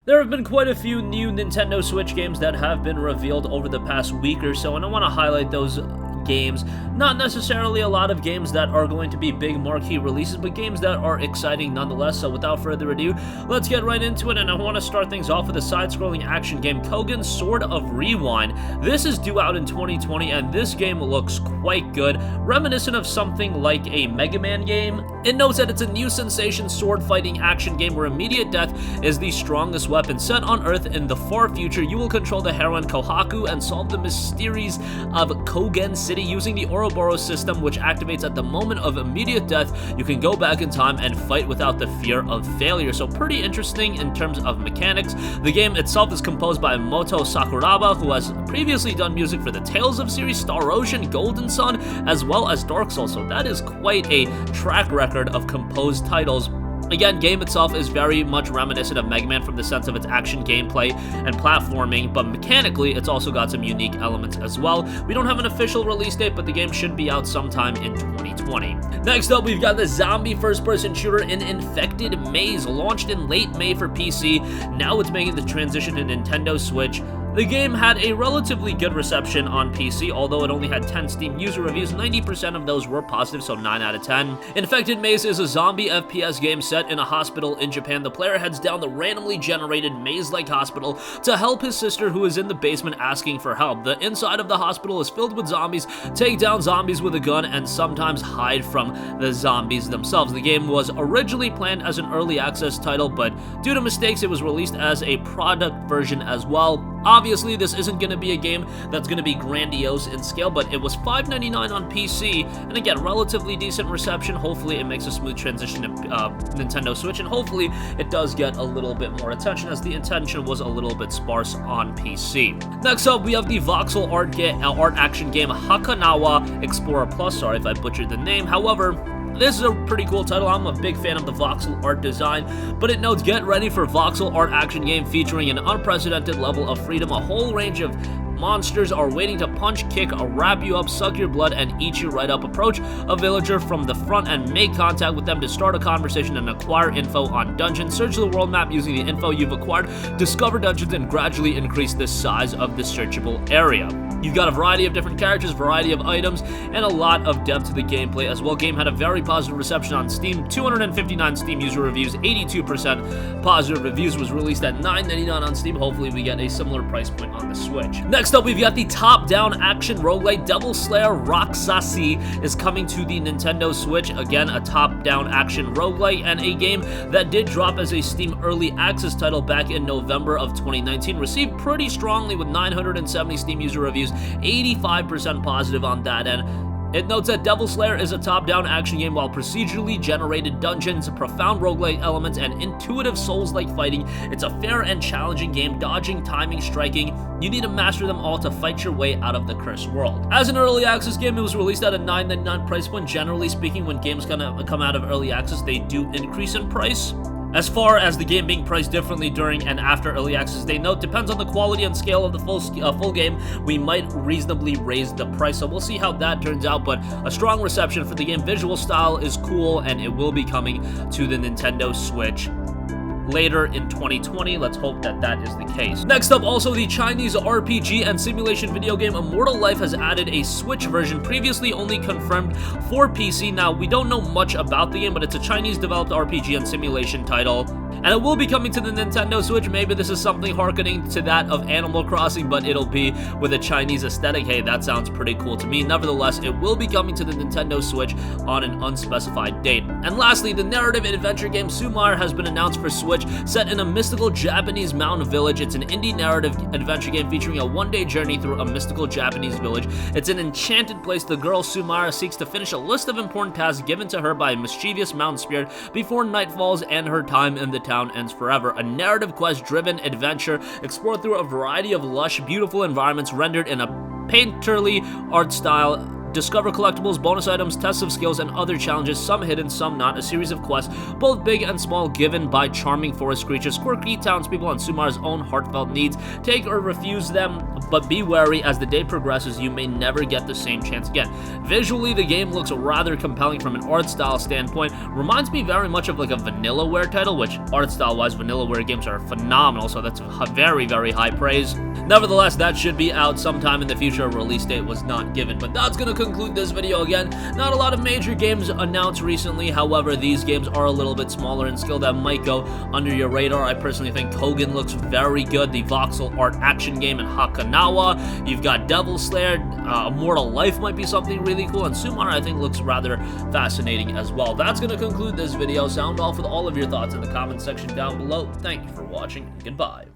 There have been quite a few new Nintendo Switch games that have been revealed over the past week or so, and I want to highlight those games. Not necessarily a lot of games that are going to be big marquee releases, but games that are exciting nonetheless. So without further ado, let's get right into it, and I want to start things off with a side-scrolling action game, Kogan Sword of Rewind. This is due out in 2020, and this game looks quite good, reminiscent of something like a Mega Man game. It notes that it's a new sensation sword-fighting action game where immediate death is the strongest weapon. Set on Earth in the far future, you will control the heroine Kohaku and solve the mysteries of Kogen City using the Ouroboros system, which activates at the moment of immediate death. You can go back in time and fight without the fear of failure. So pretty interesting in terms of mechanics. The game itself is composed by Moto Sakuraba, who has previously done music for the Tales of series, Star Ocean, Golden Sun, as well as Dark Souls. So that is quite a track record of composed titles. Again, game itself is very much reminiscent of Mega Man from the sense of its action gameplay and platforming, but mechanically, it's also got some unique elements as well. We don't have an official release date, but the game should be out sometime in 2020. Next up, we've got the zombie first-person shooter in Infected Maze, launched in late May for PC. Now it's making the transition to Nintendo Switch. The game had a relatively good reception on PC, although it only had 10 Steam user reviews. 90% of those were positive, so 9 out of 10. Infected Maze is a zombie FPS game set in a hospital in Japan. The player heads down the randomly generated maze-like hospital to help his sister, who is in the basement asking for help. The inside of the hospital is filled with zombies. Take down zombies with a gun and sometimes hide from the zombies themselves. The game was originally planned as an early access title, but due to mistakes, it was released as a product version as well. Obviously, this isn't going to be a game that's going to be grandiose in scale, but it was $5.99 on PC, and again, relatively decent reception. Hopefully, it makes a smooth transition to Nintendo Switch, and hopefully, it does get a little bit more attention, as the attention was a little bit sparse on PC. Next up, we have the voxel art action game Hakanawa Explorer Plus. Sorry if I butchered the name. However, this is a pretty cool title. I'm a big fan of the voxel art design, but it notes, get ready for voxel art action game featuring an unprecedented level of freedom. A whole range of monsters are waiting to punch, kick, wrap you up, suck your blood, and eat you right up. Approach a villager from the front and make contact with them to start a conversation and acquire info on dungeons. Search the world map using the info you've acquired, discover dungeons, and gradually increase the size of the searchable area. You've got a variety of different characters, variety of items, and a lot of depth to the gameplay as well. Game had a very positive reception on Steam, 259 Steam user reviews, 82% positive reviews, was released at $9.99 on Steam. Hopefully we get a similar price point on the Switch. Next up, we've got the top-down action roguelite Devil Slayer Roxassi is coming to the Nintendo Switch. Again, a top-down action roguelite, and a game that did drop as a Steam Early Access title back in November of 2019. Received pretty strongly with 970 Steam user reviews, 85% positive on that end. It notes that Devil Slayer is a top-down action game while procedurally generated dungeons, profound roguelike elements, and intuitive Souls-like fighting. It's a fair and challenging game, dodging, timing, striking. You need to master them all to fight your way out of the cursed world. As an early access game, it was released at a $9.99 price point. Generally speaking, when games come out of early access, they do increase in price. As far as the game being priced differently during and after early access, they note, depends on the quality and scale of the full game, we might reasonably raise the price, so we'll see how that turns out, but a strong reception for the game. Visual style is cool, and it will be coming to the Nintendo Switch later in 2020. Let's hope that that is the case. Next up, also the Chinese RPG and simulation video game Immortal Life has added a Switch version, previously only confirmed for PC. Now, we don't know much about the game, but it's a Chinese-developed RPG and simulation title, and it will be coming to the Nintendo Switch. Maybe this is something harkening to that of Animal Crossing, but it'll be with a Chinese aesthetic. Hey, that sounds pretty cool to me. Nevertheless, it will be coming to the Nintendo Switch on an unspecified date. And lastly, the narrative adventure game Sumar has been announced for Switch, set in a mystical Japanese mountain village. It's an indie narrative adventure game featuring a one-day journey through a mystical Japanese village. It's an enchanted place. The girl Sumara seeks to finish a list of important tasks given to her by a mischievous mountain spirit before night falls and her time in the town ends forever. A narrative quest-driven adventure explored through a variety of lush, beautiful environments rendered in a painterly art style discover collectibles, bonus items, tests of skills, and other challenges, some hidden, some not, a series of quests, both big and small, given by charming forest creatures, quirky townspeople, and Sumar's own heartfelt needs. Take or refuse them, but be wary as the day progresses, you may never get the same chance again. Visually, the game looks rather compelling from an art style standpoint. Reminds me very much of like a Vanillaware title, which art style wise, Vanillaware games are phenomenal, so that's very, very high praise. Nevertheless, that should be out sometime in the future. A release date was not given, but that's going to conclude this video. Again, not a lot of major games announced recently. However, these games are a little bit smaller in skill that might go under your radar. I personally think Kogan looks very good, the voxel art action game in Hakanawa. You've got Devil Slayer, Immortal Life might be something really cool, and Sumar I think looks rather fascinating as well. That's going to conclude this video. Sound off with all of your thoughts in the comment section down below. Thank you for watching, and goodbye.